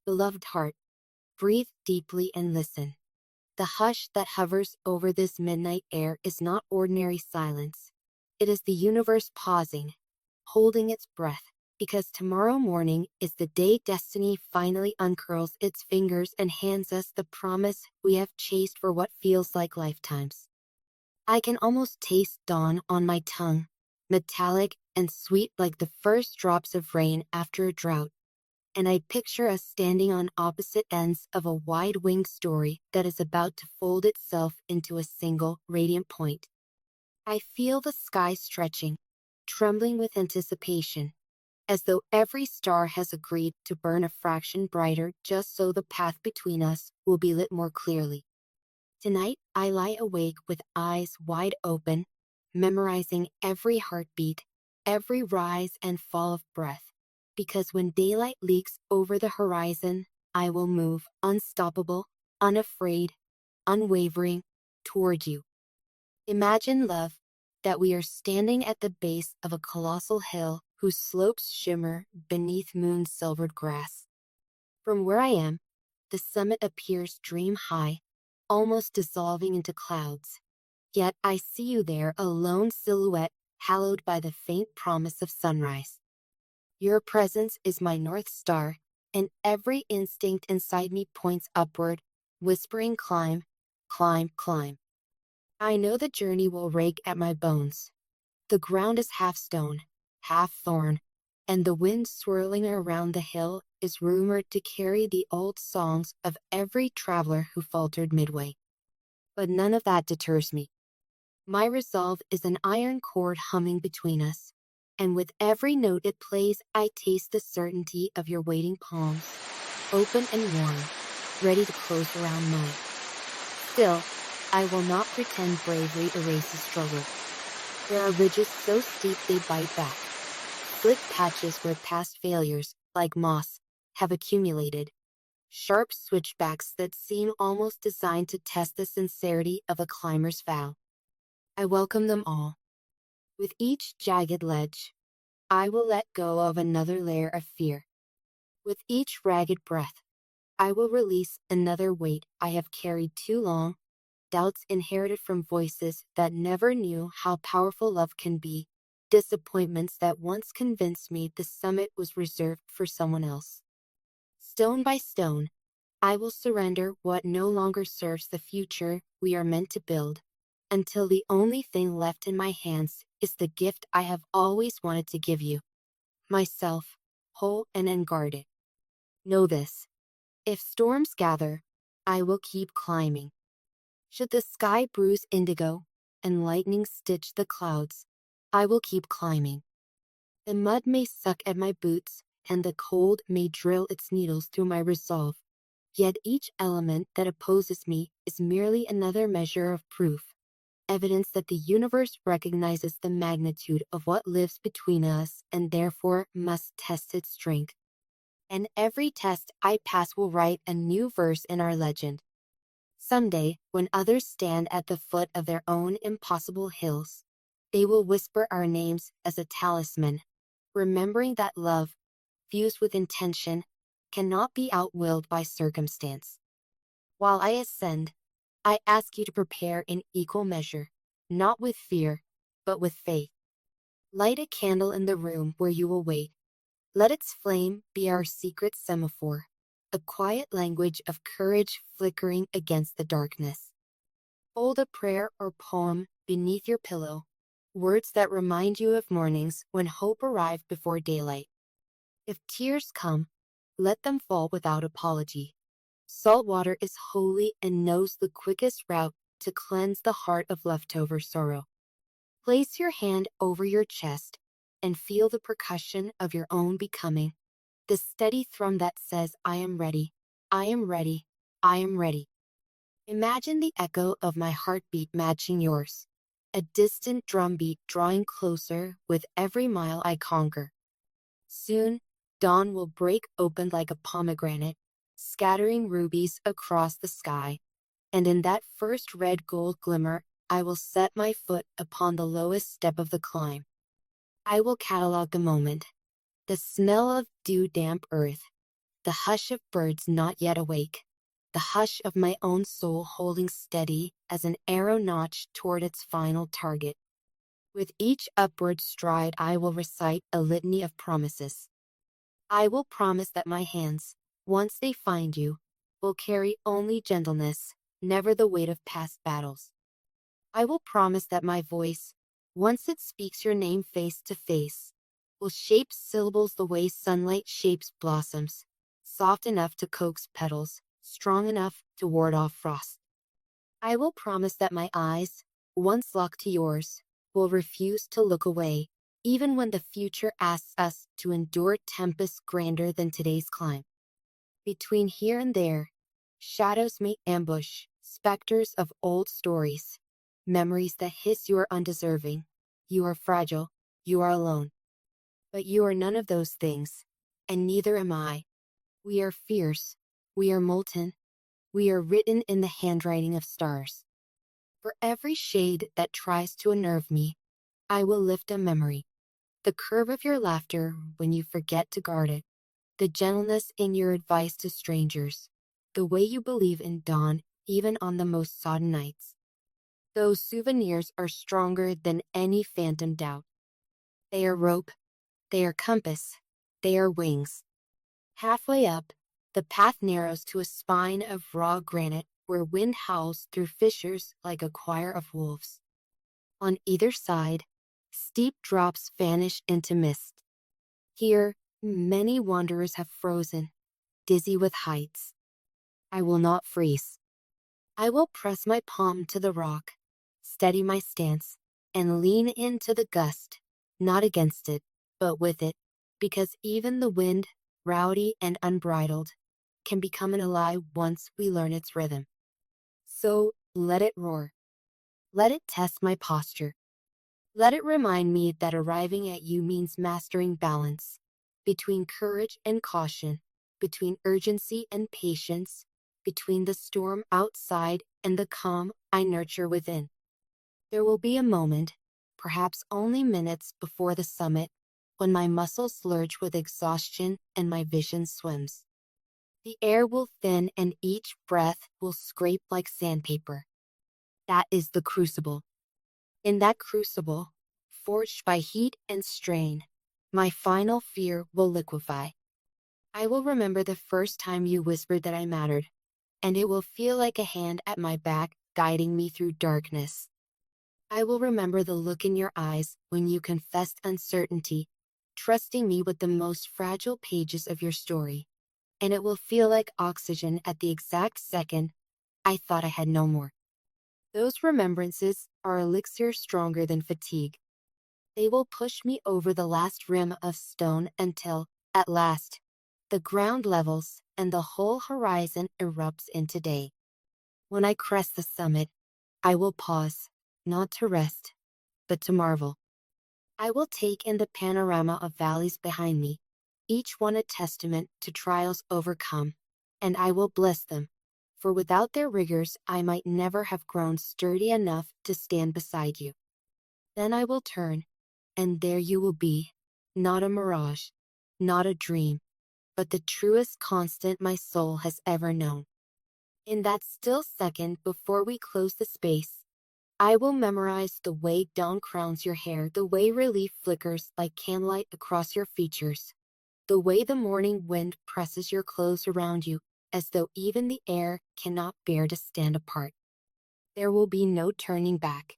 Beloved heart, breathe deeply and listen. The hush that hovers over this midnight air is not ordinary silence. It is the universe pausing, holding its breath, because tomorrow morning is the day destiny finally uncurls its fingers and hands us the promise we have chased for what feels like lifetimes. I can almost taste dawn on my tongue, metallic and sweet like the first drops of rain after a drought. And I picture us standing on opposite ends of a wide-winged story that is about to fold itself into a single, radiant point. I feel the sky stretching, trembling with anticipation, as though every star has agreed to burn a fraction brighter just so the path between us will be lit more clearly. Tonight, I lie awake with eyes wide open, memorizing every heartbeat, every rise and fall of breath. Because when daylight leaks over the horizon, I will move unstoppable, unafraid, unwavering, toward you. Imagine, love, that we are standing at the base of a colossal hill whose slopes shimmer beneath moon-silvered grass. From where I am, the summit appears dream-high, almost dissolving into clouds. Yet I see you there, a lone silhouette hallowed by the faint promise of sunrise. Your presence is my North Star, and every instinct inside me points upward, whispering climb, climb, climb. I know the journey will rake at my bones. The ground is half stone, half thorn, and the wind swirling around the hill is rumored to carry the old songs of every traveler who faltered midway. But none of that deters me. My resolve is an iron cord humming between us. And with every note it plays, I taste the certainty of your waiting palms, open and warm, ready to close around mine. Still, I will not pretend bravery erases struggle. There are ridges so steep they bite back, split patches where past failures, like moss, have accumulated, sharp switchbacks that seem almost designed to test the sincerity of a climber's vow. I welcome them all. With each jagged ledge, I will let go of another layer of fear. With each ragged breath, I will release another weight I have carried too long, doubts inherited from voices that never knew how powerful love can be, disappointments that once convinced me the summit was reserved for someone else. Stone by stone, I will surrender what no longer serves the future we are meant to build, until the only thing left in my hands is the gift I have always wanted to give you, myself, whole and unguarded. Know this: if storms gather, I will keep climbing. Should the sky bruise indigo and lightning stitch the clouds, I will keep climbing. The mud may suck at my boots and the cold may drill its needles through my resolve, yet each element that opposes me is merely another measure of proof. Evidence that the universe recognizes the magnitude of what lives between us and therefore must test its strength. And every test I pass will write a new verse in our legend. Someday, when others stand at the foot of their own impossible hills, they will whisper our names as a talisman, remembering that love, fused with intention, cannot be outwilled by circumstance. While I ascend, I ask you to prepare in equal measure, not with fear, but with faith. Light a candle in the room where you will wait. Let its flame be our secret semaphore, a quiet language of courage flickering against the darkness. Hold a prayer or poem beneath your pillow, words that remind you of mornings when hope arrived before daylight. If tears come, let them fall without apology. Salt water is holy and knows the quickest route to cleanse the heart of leftover sorrow. Place your hand over your chest and feel the percussion of your own becoming, the steady thrum that says, I am ready, I am ready, I am ready. Imagine the echo of my heartbeat matching yours, a distant drumbeat drawing closer with every mile I conquer. Soon, dawn will break open like a pomegranate, scattering rubies across the sky, and in that first red gold glimmer, I will set my foot upon the lowest step of the climb. I will catalog the moment, the smell of dew-damp earth, the hush of birds not yet awake, the hush of my own soul holding steady as an arrow notched toward its final target. With each upward stride I will recite a litany of promises. I will promise that my hands, once they find you, will carry only gentleness, never the weight of past battles. I will promise that my voice, once it speaks your name face to face, will shape syllables the way sunlight shapes blossoms, soft enough to coax petals, strong enough to ward off frost. I will promise that my eyes, once locked to yours, will refuse to look away, even when the future asks us to endure tempests grander than today's climb. Between here and there, shadows may ambush, specters of old stories, memories that hiss you are undeserving, you are fragile, you are alone. But you are none of those things, and neither am I. We are fierce, we are molten, we are written in the handwriting of stars. For every shade that tries to unnerve me, I will lift a memory. The curve of your laughter when you forget to guard it, the gentleness in your advice to strangers, the way you believe in dawn even on the most sodden nights. Those souvenirs are stronger than any phantom doubt. They are rope, they are compass, they are wings. Halfway up, the path narrows to a spine of raw granite where wind howls through fissures like a choir of wolves. On either side, steep drops vanish into mist. Here, many wanderers have frozen, dizzy with heights. I will not freeze. I will press my palm to the rock, steady my stance, and lean into the gust, not against it, but with it, because even the wind, rowdy and unbridled, can become an ally once we learn its rhythm. So let it roar. Let it test my posture. Let it remind me that arriving at you means mastering balance between courage and caution, between urgency and patience, between the storm outside and the calm I nurture within. There will be a moment, perhaps only minutes before the summit, when my muscles lurch with exhaustion and my vision swims. The air will thin and each breath will scrape like sandpaper. That is the crucible. In that crucible, forged by heat and strain, my final fear will liquefy. I will remember the first time you whispered that I mattered, and it will feel like a hand at my back guiding me through darkness. I will remember the look in your eyes when you confessed uncertainty, trusting me with the most fragile pages of your story, and it will feel like oxygen at the exact second I thought I had no more. Those remembrances are elixir stronger than fatigue. They will push me over the last rim of stone until, at last, the ground levels and the whole horizon erupts into day. When I crest the summit, I will pause, not to rest, but to marvel. I will take in the panorama of valleys behind me, each one a testament to trials overcome, and I will bless them, for without their rigors I might never have grown sturdy enough to stand beside you. Then I will turn, and there you will be, not a mirage, not a dream, but the truest constant my soul has ever known. In that still second before we close the space, I will memorize the way dawn crowns your hair, the way relief flickers like candlelight across your features, the way the morning wind presses your clothes around you as though even the air cannot bear to stand apart. There will be no turning back.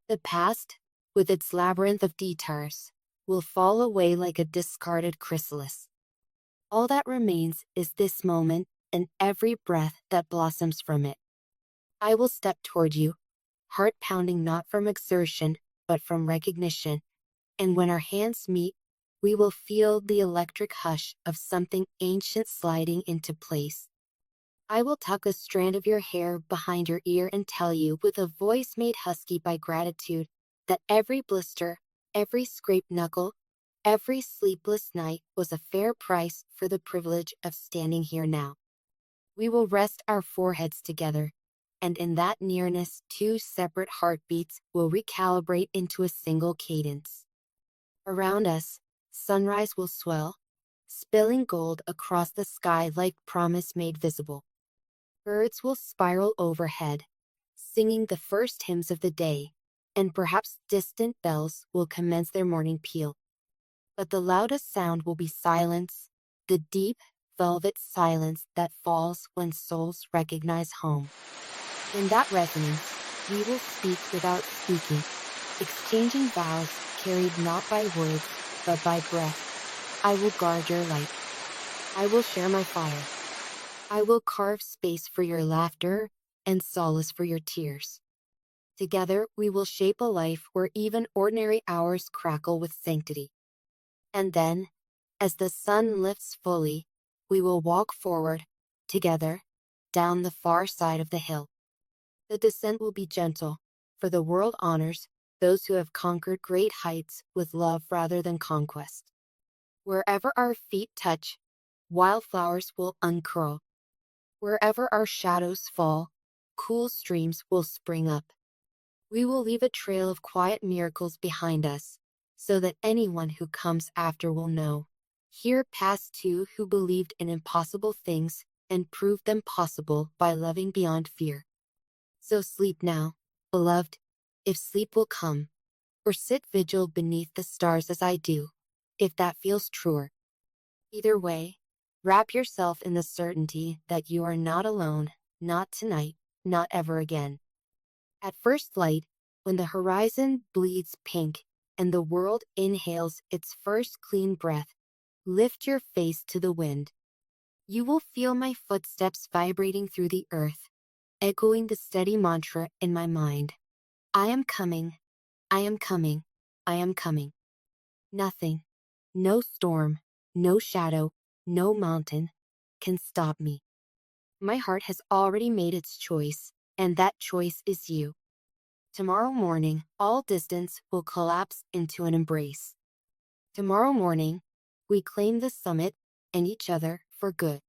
The past, with its labyrinth of detours, will fall away like a discarded chrysalis. All that remains is this moment and every breath that blossoms from it. I will step toward you, heart pounding not from exertion, but from recognition, and when our hands meet, we will feel the electric hush of something ancient sliding into place. I will tuck a strand of your hair behind your ear and tell you, with a voice made husky by gratitude, that every blister, every scraped knuckle, every sleepless night was a fair price for the privilege of standing here now. We will rest our foreheads together, and in that nearness, two separate heartbeats will recalibrate into a single cadence. Around us, sunrise will swell, spilling gold across the sky like promise made visible. Birds will spiral overhead, singing the first hymns of the day, and perhaps distant bells will commence their morning peal. But the loudest sound will be silence, the deep, velvet silence that falls when souls recognize home. In that resonance, we will speak without speaking, exchanging vows carried not by words, but by breath. I will guard your light. I will share my fire. I will carve space for your laughter and solace for your tears. Together, we will shape a life where even ordinary hours crackle with sanctity. And then, as the sun lifts fully, we will walk forward, together, down the far side of the hill. The descent will be gentle, for the world honors those who have conquered great heights with love rather than conquest. Wherever our feet touch, wildflowers will uncurl. Wherever our shadows fall, cool streams will spring up. We will leave a trail of quiet miracles behind us, so that anyone who comes after will know. Here passed two who believed in impossible things and proved them possible by loving beyond fear. So sleep now, beloved, if sleep will come, or sit vigil beneath the stars as I do, if that feels truer. Either way, wrap yourself in the certainty that you are not alone, not tonight, not ever again. At first light, when the horizon bleeds pink and the world inhales its first clean breath, lift your face to the wind. You will feel my footsteps vibrating through the earth, echoing the steady mantra in my mind. I am coming, I am coming, I am coming. Nothing, no storm, no shadow, no mountain can stop me. My heart has already made its choice, and that choice is you. Tomorrow morning, all distance will collapse into an embrace. Tomorrow morning, we claim the summit and each other for good.